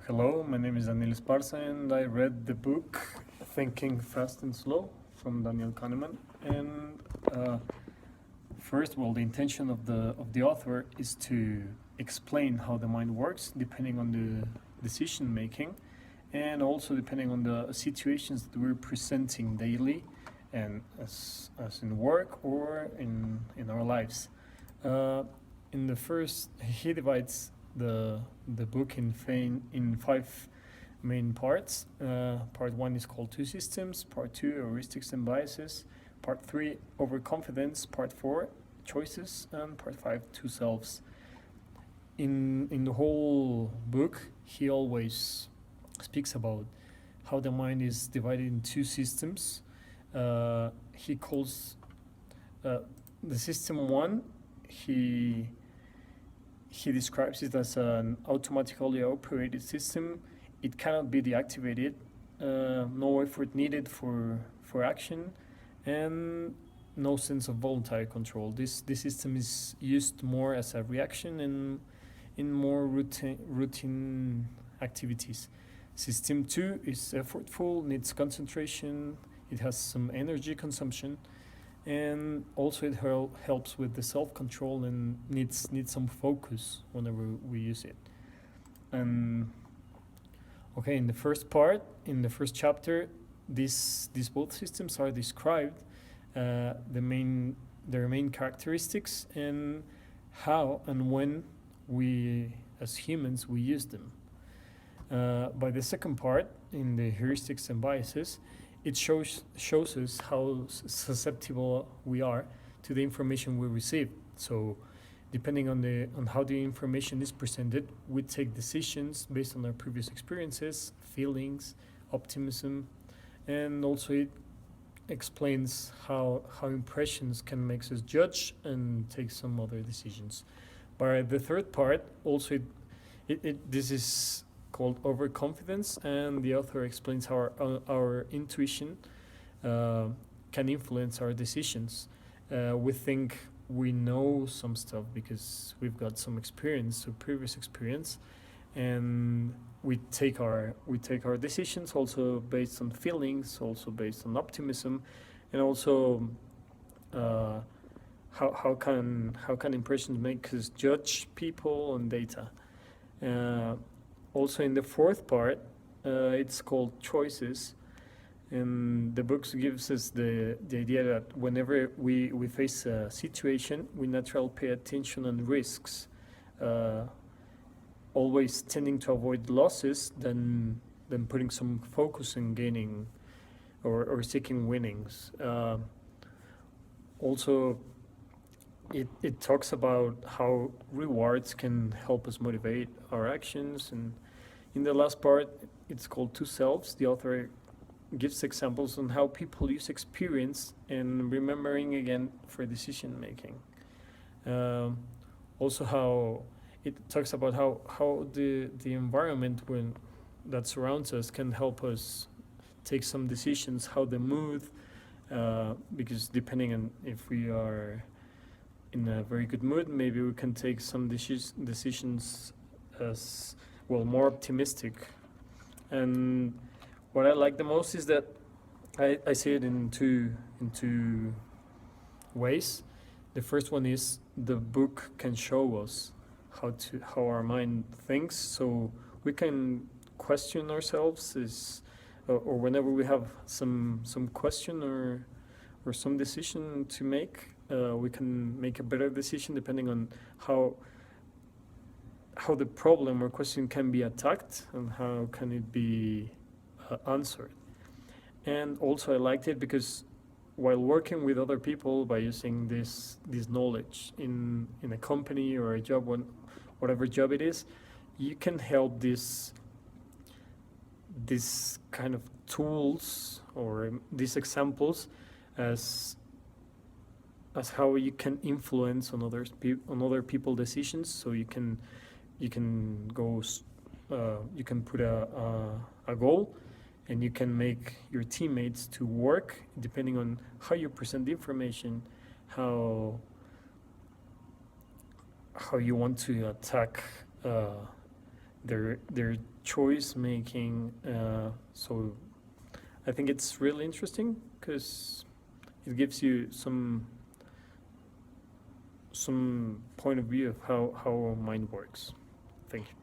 Hello, my name is Daniel Esparza and I read the book Thinking Fast and Slow from Daniel Kahneman. And first, well, the intention of the author is to explain how the mind works depending on the decision making and also depending on the situations that we're presenting daily and as in work or in our lives. In the first, he divides the book in five main parts. Part one is called Two Systems. Part two, Heuristics and Biases. Part three, Overconfidence. Part four, Choices, and part five, Two Selves. In the whole book, he always speaks about how the mind is divided in two systems. He calls the system one. He describes it as an automatically operated system. It cannot be deactivated, no effort needed for action, and no sense of voluntary control. This system is used more as a reaction and in more routine activities. System 2 is effortful, needs concentration, it has some energy consumption, and also it helps with the self-control and needs some focus whenever we use it. And okay, in the first chapter, these both systems are described, their main characteristics and how and when we as humans we use them. By the second part, in the heuristics and biases, it shows us how susceptible we are to the information we receive. So, depending on how the information is presented, we take decisions based on our previous experiences, feelings, optimism, and also it explains how impressions can make us judge and take some other decisions. By the third part, also this is called Overconfidence, and the author explains how our intuition can influence our decisions. We think we know some stuff because we've got some experience, so previous experience, and we take our decisions also based on feelings, also based on optimism, and also how can impressions make us judge people and data. Also in the fourth part, it's called Choices, and the book gives us the idea that whenever we face a situation, we naturally pay attention on risks, always tending to avoid losses than putting some focus in gaining or seeking winnings. Also, it talks about how rewards can help us motivate our actions, and in the last part, it's called Two Selves. The author gives examples on how people use experience and remembering again for decision making. Also, how it talks about how the environment that surrounds us can help us take some decisions, how the mood, because depending on if we are in a very good mood, maybe we can take some decisions as well, more optimistic. And what I like the most is that I see it in two ways. The first one is the book can show us how our mind thinks, so we can question ourselves or whenever we have some question or some decision to make, we can make a better decision depending on how the problem or question can be attacked and how can it be answered. And also I liked it because while working with other people by using this knowledge in a company or a job, whatever job it is, you can help this kind of tools or these examples as how you can influence on other people's decisions. So you can go, you can put a goal, and you can make your teammates to work depending on how you present the information, how you want to attack their choice making. So I think it's really interesting because it gives you some point of view of how mind works. Thank you.